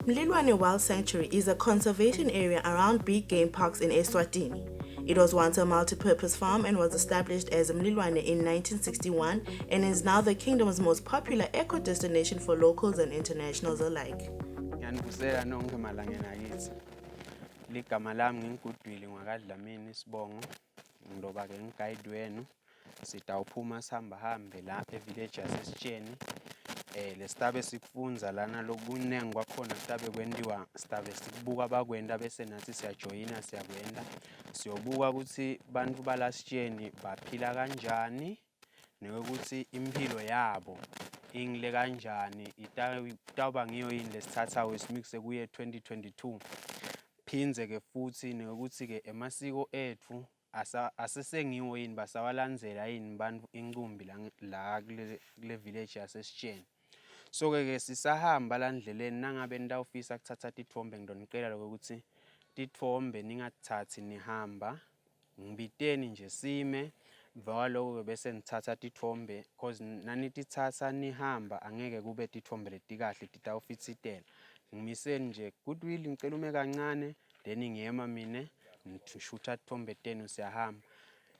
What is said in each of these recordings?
Mlilwane Wildlife Sanctuary is a conservation area around big game parks in Eswatini. It was once a multi-purpose farm and was established as Mlilwane in 1961 and is now the kingdom's most popular eco-destination for locals and internationals alike. Ngiyanibusela nonke malangeni akithi. Ligama lami ngingigudwile ngakadlamini isibongo. Ngiloba ke ngiguide wenu. Sitawuphuma sihamba hambe la evillage yasesitsheni. Lesitabe sikufunza lana lokunengi kwakhona sitabe kwendiwa sitabe sikubuka abakwenda bese nathi siyajoyina siyakwenda. Siyobuka ukuthi bantu balasitsheni baphila kanjani nokuthi impilo yabo ingile kanjani itawuba ngiyo yini lesithatha wesimixe kuye 2022. Phinze ke futhi nokuthi ke emasiko ethu asesengiwo yini basawalandzela yini bantu inqumbi la kule village yasesitsheni. So ke sisahamba la ndleleni nangabe nitawufisa ukuthatha tithombe ngidonicela lokuthi tithombe ningathathi nihamba ngibiteni nje sime valo bese nithatha tithombe because nanitithatha nihamba angeke kube tithombe letikahle titawufitsitela ngimiseni nje goodwill ngicela ume kancane then ngiyema mine ngishutha tithombe tenu siyahamba.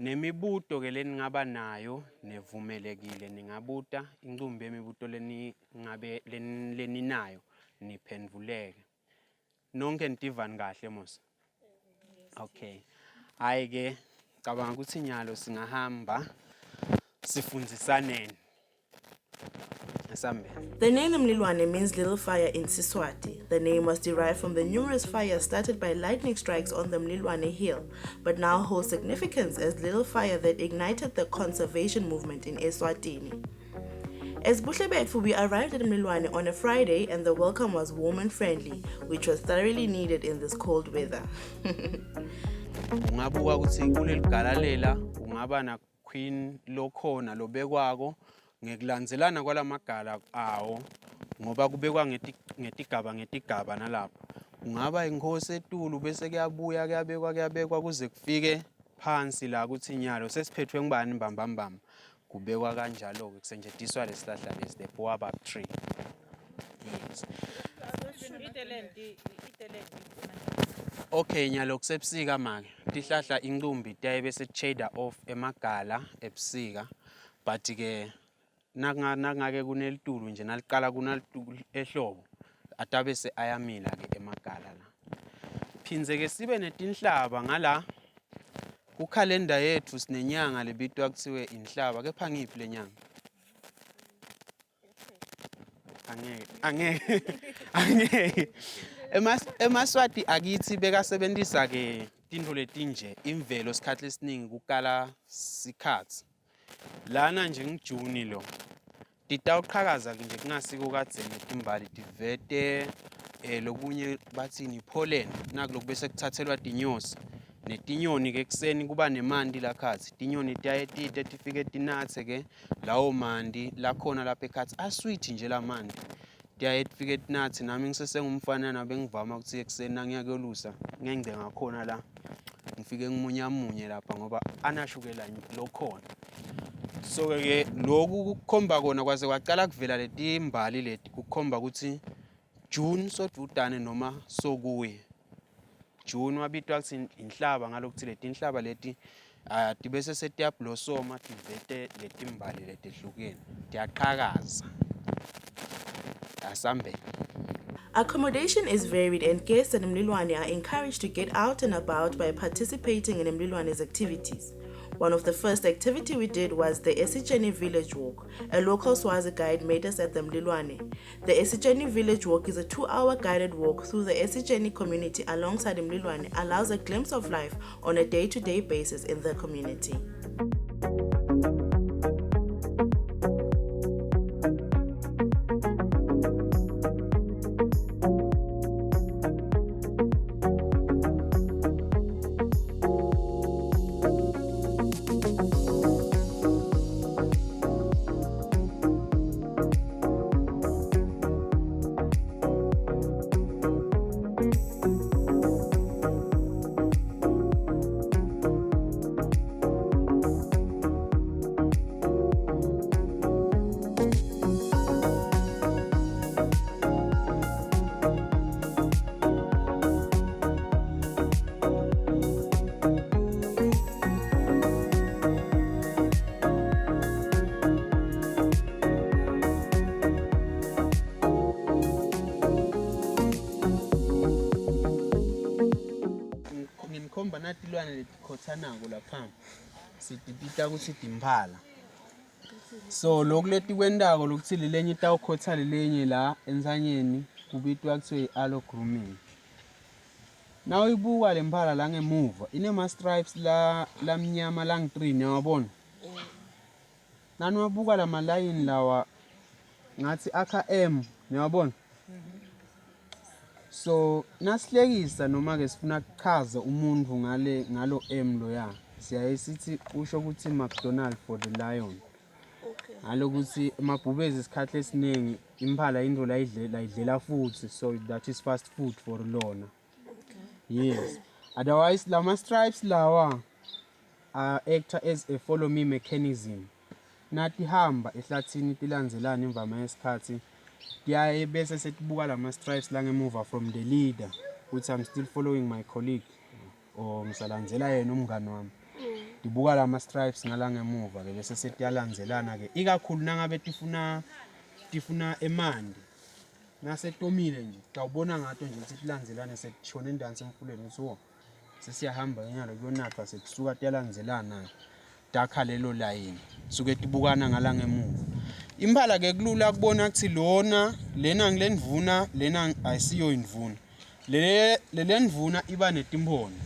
Nemibuto ke leningaba nayo nevumelekile ningabuta inqumbi yemibuto ngabe leninayo niphendvuleke. Nonke nitivani kahle mos? Okay. Hayi ke cabanga ukuthi nyalo singahamba sifundzisaneni. The name Mlilwane means little fire in Siswati. The name was derived from the numerous fires started by lightning strikes on the Mlilwane hill, but now holds significance as little fire that ignited the conservation movement in Eswatini. As Buhle Betfu, we arrived at Mlilwane on a Friday and the welcome was warm and friendly, which was thoroughly needed in this cold weather. Ungabuka ukuthi kuleli galalela ungaba na queen lokhona lobekwako ngekulandzelana kwalamagala awo ngoba kubekwa ngetigaba nalapho. Ungaba inkosi etulu bese kuyabekwa kuze kufike phansi la kuthi nyalo sesiphethwe ngibani mbambambamba. Kubekwa kanjalo ke kusetshenziswa lesihlahla lesi the baobab tree. Yes. Okay nyalo kusebusika manje tihlahla inqumbi taye bese shade off emagala ebusika but ke nakangake kunelitulu nje naliqala kunalitulu ehlobo atabe se ayamila ke emagala la. Phinze ke sibe netinhlaba ngala ku calendar yethu sinenyanga lebitwa kuthiwe inhlaba kepha ngiphi lenyanga? Angeke. Emaswati akithi bekasebenzisa ke tinto letinje imvelo sikhathi lesiningi kukala sikhathi. Lana nje ngijuni lo. Titawuqhakaza nje kungasiko kadzeni timbali tivete lokunye bathini pollen nakuloko bese kuthathelwa tinyosi. Netinyoni ke kuseni kuba nemanti lakhathi. Tinyoni tiyayetite tifike tinathe ke lawo manti lakhona lapha ekhathi asweet nje lamanti. Tiyayefike tinathe nami ngisesengumfana nabe ngivama ukuthi ekseni ngiyakolusa ngengce ngakhona la. Ngifike ngimunyamunye lapha ngoba anashukela lokhona. So ke lokhu kukhomba kona kwaze kwaqala kuvela leti mbali leti kukhomba ukuthi June sodvudane noma sokuye. June wabitwa ukuthi inhlaba ngalokuthi leti inhlaba leti tibese setiya blossoma tivete leti mbali letehlukene tiyaqhakaza. Asambe. Accommodation is varied and guests at Mlilwane are encouraged to get out and about by participating in Mlilwane's activities. One of the first activity we did was the Ezulwini Village Walk. A local Swazi guide made us at the Mlilwane. The Ezulwini Village Walk is a 2-hour guided walk through the Ezulwini community alongside Mlilwane, allows a glimpse of life on a day-to-day basis in the community. sihamba natilwane letikhothanako lapha sitipita ukuthi timphala. So lokhu leti kwendako lokuthi lelenye itawukhotha lelenye la ensanyeni kubitwa kuthiwe i-allo grooming. Now ibuka le mphala la ngemuva inema-stripes la mnyama la ngi-3 uyabona. Nani wabuka la malayini lawa ngathi akha M uyabona. So nasihlekisa noma ke sifuna kuchaza umuntu ngalo M lo ya siyaye sithi usho ukuthi McDonald for the lion. Alokuthi emabhubezi isikhathi esiningi imphala into la idlela futhi, so that is fast food for lona. Yes, otherwise lama stripes lawa act as a follow me mechanism. Nathi hamba ehlathini tilandzelana imvama yesikhathi tiyaye bese setibuka lama stripes la ngemuva from the leader ukuthi I'm still following my colleague or ngisalandzela yena umngani wami. Dibuka lama stripes ngala ngemuva ke bese setiyalandzelana ke ikakhulu nangabe tifuna emandi nasetomile nje tawubona ngato nje ukuthi tilandzelane setshona endansi emfuleni ukuthi sesiyahamba nyalo kuyonapha setisuka tiyalandzelana dakha lelo layini suke tibukana ngala ngemuva. Imphala ke kulula kubona ukuthi lena ngilendvuna lena ayisiyo indvuna. Le ndvuna iba netimbono.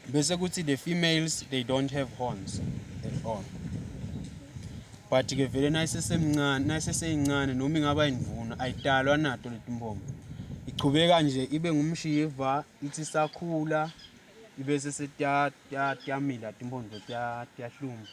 Bese kuthi the females they don't have horns at all. But ke vele nayiseseyincane noma ingaba indvuna ayidalwa nato letimbombo. Ichubeka nje ibe ngumshiva ithi sakhula ibese setiyamila timbondo tiyahluma.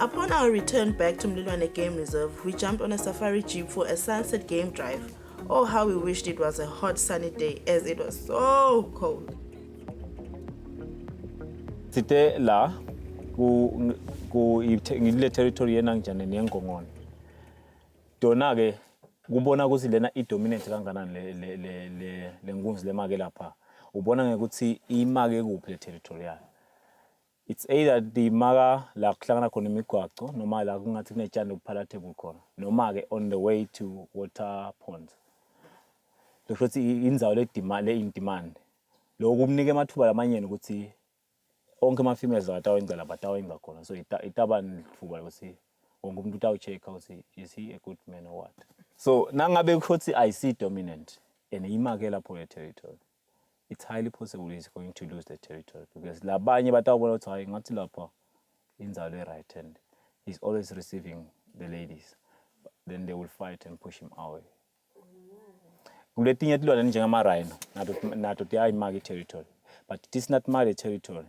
Upon our return back to Mlilwane Game Reserve, we jumped on a safari jeep for a sunset game drive. Oh, how we wished it was a hot sunny day as it was so cold. Site la ku ngile territory yenangjane nengongoni. Dona ke kubona ukuthi lena idominate kanganani le nkunzi lemake lapha. Ubona ngekuthi imake kuphi le territorial. It's either the maga la kuhlangana khona imigwaco noma la kungathi kunetshani obupalatable khona noma ke on the way to water ponds. Lokho ukuthi indzawo le in demand. Lokho kumnika amathuba lamanyeni ukuthi onke ama females atawengcela batawengca khona, so itaba nithuba ukuthi wonke umuntu utawuchecka ukuthi is he a good man or what. So nangabe ukuthi I see dominant and imake lapho le territory, it's highly possible he's going to lose the territory because labanye batawubona ukuthi hayi ngathi lapha indzawo le right hand, he's always receiving the ladies, then they will fight and push him away. Kuletinye tilwane njengama rhino nato tiyayimaka territory, but it is not my territory.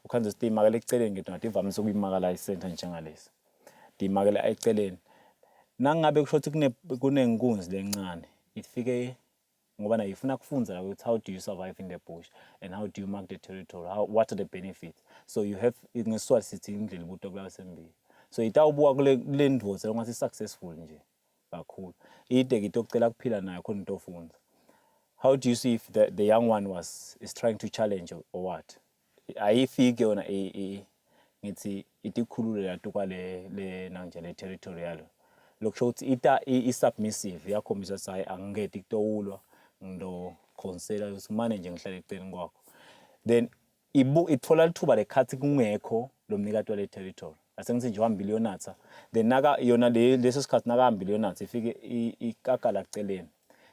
Ukhanze sitimaka eceleni ngedwa tivamise ukuyimaka la icenter njengalesi. Timaka la eceleni. Nangabe kusho ukuthi kunenkunzi lencane, ifike ngoba na ifuna kufunza ukuthi how do you survive in the bush and how do you mark the territory, what are the benefits. So you have ngesizathu sithi indlela ubuto kwasembili. So itawubuka kule ndvoza longathi successful nje kakhulu. Ide ngitocela kuphila nayo khona into ofunza. How do you see if the young one is trying to challenge or what? Ayifike yona ngithi itikhulule la tukale nanje le territorial. Lokusho ukuthi isubmissive yakhombisa ukuthi hayi angingedi kutowulwa ndo consider ukuthi manje nje ngihlale eceleni kwakho. Then ithola lithuba lekhathi kungekho lo mnikati wale territory. Asengithi nje 1 billionatha. Then naka yona leso sikhathi naka 1 billionatha ifike ikakala eceleni.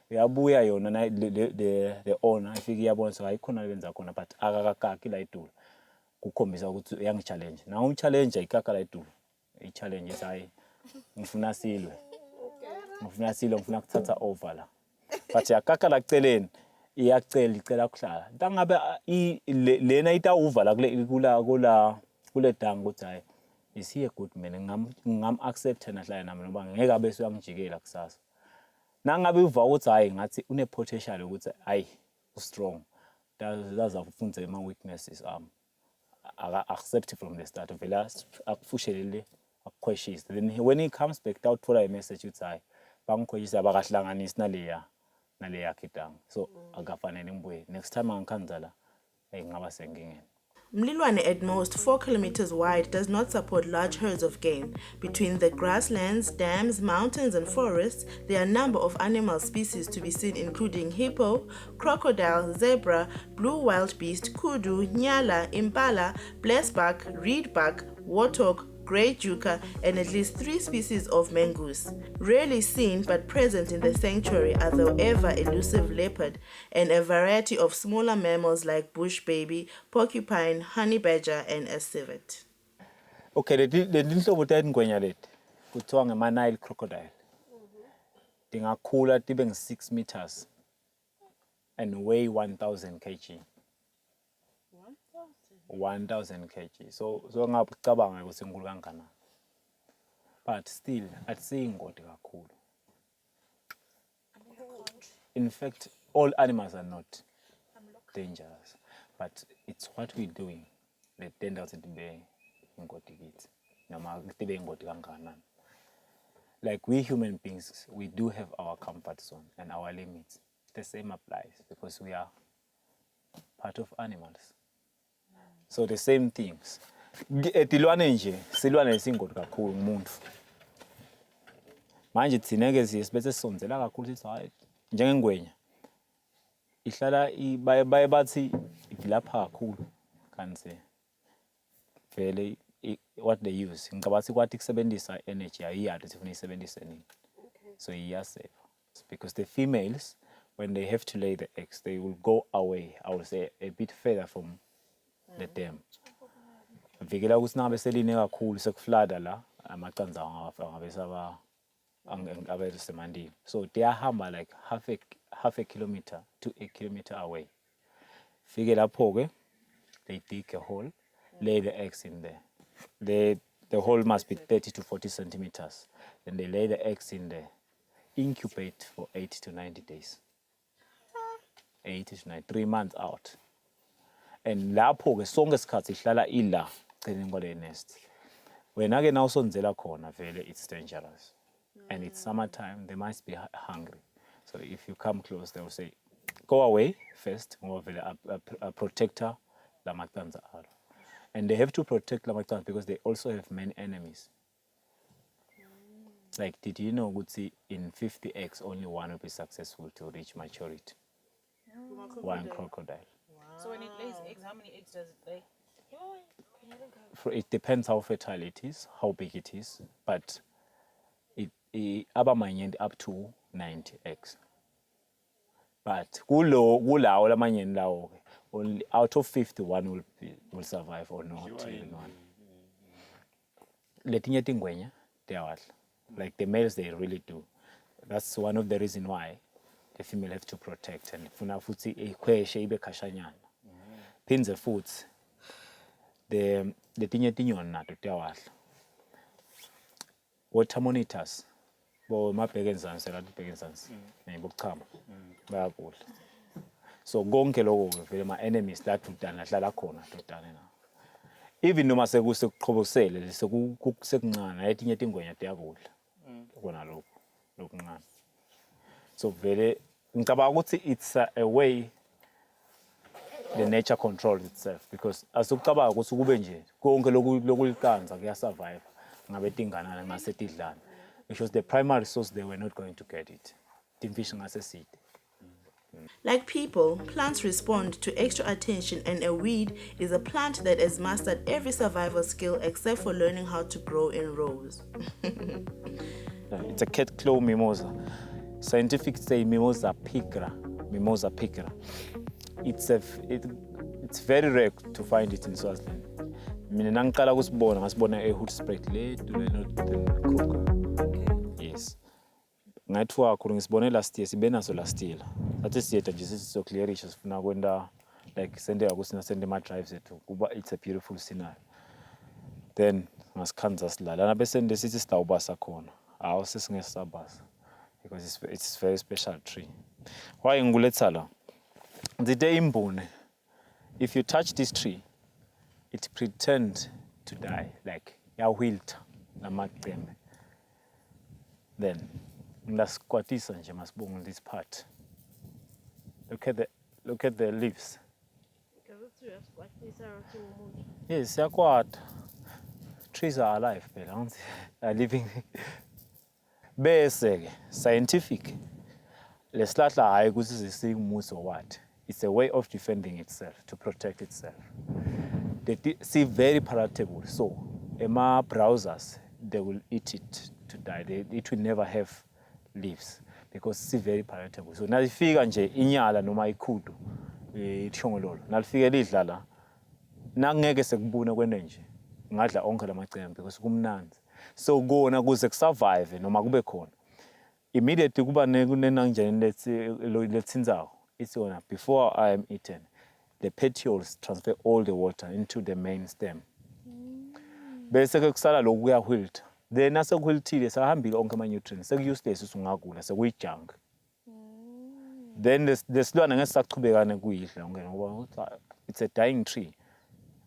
Yabuya yona the owner ifike yabona ukuthi hayi khona lenza khona but akakakaki la idula. Kukhombisa ukuthi uyangichallenge. Na umchallenge ikakala idula. I-challenge is hayi ngifuna silwe. Ngifuna kuthatha over la. But yakakala eceleni icela kuhlala. Ntangabe lena itawuva la kule dango ukuthi hayi is he a good man, ngam accept na hlala nami ngoba ngeke abe suyangijikela kusasa. Nangabe uva ukuthi hayi ngathi une potential ukuthi hayi strong, daza kufunza ama weaknesses accept from the start vela akufushelele akuquestions. Then when he comes back tawuthola a message ukuthi hayi bangiquestions abakahlanganisi naleya khidanga, so akafanele ngibuye next time angikhanza la ngaba sengingena. Mlilwane, at most 4 kilometers wide, does not support large herds of game. Between the grasslands, dams, mountains and forests, there are a number of animal species to be seen including hippo, crocodile, zebra, blue wild beast, kudu, nyala, impala, blesbok, reedbuck, warthog, grey juka, and at least 3 species of mongoose. Rarely seen but present in the sanctuary are the ever-elusive leopard and a variety of smaller mammals like bush baby, porcupine, honey badger, and a civet. Okay, the nhlobo tayingwenya leti kuthiwa ngama-Nile crocodile. Tingakhula tibe nge-6 meters and weigh 1,000 kg. 1,000 kg. So ngicabanga ukuthi inkulu kangakanani. But still atisiyingoti kakhulu. In fact, all animals are not dangerous, but it's what we're doing that tend out to be ingoti kithi. Noma tibe ingoti kangakanani. Like we human beings, we do have our comfort zone and our limits. The same applies because we are part of animals. So the same things. Tilwane nje, silwane singoti kakhulu umuntu. Manje thina ke sibese sisonzela kakhulu sithi hayi njengengwenya. Ihlala baye bathi ilapha kakhulu kanti vele what they use. Ngicabanga kwathi kusebenzisa energy ayiyade sifuna isebenzise nini. So iyasave because the females when they have to lay the eggs they will go away, I would say a bit further from the dam. Vikela ukuthi nangabe seline kakhulu sekuflada la amaqanza angabesaba abesemandini. So they hamba like half a kilometer to a kilometer away. Fike lapho ke they dig a hole, lay the eggs in there. The hole must be 30 to 40 centimeters. Then they lay the eggs in there. incubate for 80 to 90 days. 80 to 90, 3 months out. And lapho-ke sonke isikhathi ihlala ila eceleni kwale nest. Wena-ke na usonzela khona vele it's dangerous. And it's summertime, they must be hungry. So if you come close, they will say, go away first, ngoba vele a protector lamatanza alo. And they have to protect lamatanza because they also have many enemies. Like, did you know, Gutsi, in 50 eggs, only one will be successful to reach maturity? One crocodile. Wow. So when it lays eggs, how many eggs does it lay? It depends how fertile it is, how big it is, but abamanyeni up to 90 eggs. But kulawo lamanyeni lawo, only out of 51 will survive or not. Letinye tingwenya, they are like the males, they really do. That's one of the reasons why the female have to protect. And funa futhi ikhweshe ibe khashanyana. Phinze futhi letinye tinyoni nato tiyawadla. Water monitors, bo mabhekenzansi la bhekenzansi, nebuchama bayakudla. So konke lokho vele ma enemies that udana hlala khona dodana na. Even noma sekuqhobosele sekuncane etinye tingwenya tiyakudla. Kona lokho lokuncane. So vele ngicabanga ukuthi it's a way the nature controls itself, because asukucabanga ukuthi kube nje konke lokulikanza kuya survive ngabe tinganana ngase tidlana, because the primary source they were not going to get it. Timfish ngase side. Like people, plants respond to extra attention, and a weed is a plant that has mastered every survival skill except for learning how to grow in rows. It's a cat claw mimosa. Scientific say Mimosa pigra. Mimosa pigra. It's very rare to find it in Swaziland. Mina nangqala ukusibona ngasibona eHoedspruit le Kruger. Yes. Ngayithiwa khulu ngisibone last year, sibe naso last year. Sathi siyeta nje siso clearish sifuna kwenda like sende akusina sende ma drives ethu kuba it's a beautiful scenery. Then ngasikhanza silala na besende sithi sitawubasa khona. Awu sesingesabasa because it's very special tree. Why nguletha la? The day imbune, if you touch this tree, it pretends to die, like yawilt namaqembe. Then ngilaskwatisa nje masibonga this part. Look at the leaves. Yes, yakwata. Trees are alive, aren't they? Are living. Bese scientific. Leslahla hayi ukuthi sisimuso what. It's a way of defending itself, to protect itself. They see very palatable. So, ema browsers, they will eat it to die. It will never have leaves because it's very palatable. So, nalifika nje inyala noma ikhudu ithongololo. Nalifika lidlala nangeke sekubuna kwene nje. Ngadla onke lamacembe because kumnandi. So kona kuze kusurvive noma kube khona. Immediately kuba kunenanjani letsinzawo. It's on before I am eaten. The petioles transfer all the water into the main stem. Bese kusala lokhu kuyahwilt. Then asekuhwiltile sahambile onke ama nutrients. Sekuuseless usungagula sekuyijunk. Then the silwane ngeke sachubekane kuyidla ngoba it's a dying tree.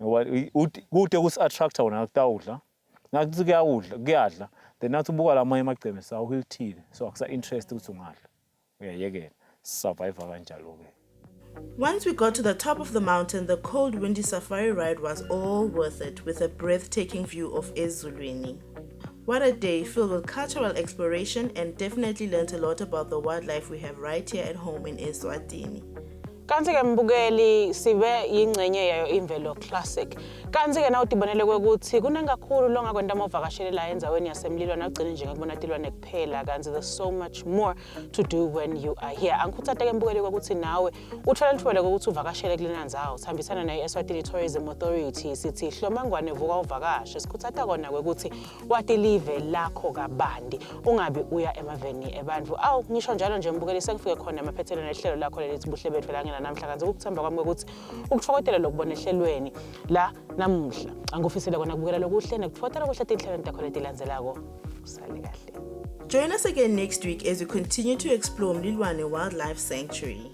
Kude kusi-attracta wona kutawudla. Ngakuthi kuyadla. Then nathi ubuka lamanye amagceme sawuhwiltile. So akusa-interest ukuthi ungadla. Uyayekela. Survive kanjalo-ke. Once we got to the top of the mountain, the cold, windy safari ride was all worth it, with a breathtaking view of Ezulwini. What a day filled with cultural exploration, and definitely learned a lot about the wildlife we have right here at home in Eswatini. Kanti-ke mbukeli sibe yingcenye yayo imvelo classic. Kanti-ke nawe udibonele kwekuthi kuningi kakhulu longakwenda amavakasheli la enzaweni yaseMlilwane agcine nje ngakubona tilwane kuphela. Kanti there's so much more to do when you are here. Angikhuthata-ke mbukeli kwekuthi nawe uthola lithuba ukuthi uvakashele kulena ndzawo. Sihambisana ne-Eswatini Tourism Authority sithi hlomangwane vuka uvakashe. Sikhuthata kona kwekuthi wati live lakho kabandi. Ungabi uya emaveni ebantfu. Awu ngisho njalo nje mbukeli sengifike khona emaphethelweni ehlelo lakho lelithi Buhle Betfu la namhla kanti ukuthemba kwami ukuthi ukufokotela lokubona ehlelweni la namuhla angufisile kona kubukela lokuhle nekufotela kuhle tinhlelo takho letilandzelako. usale kahle. Join us again next week as we continue to explore Mlilwane Wildlife Sanctuary.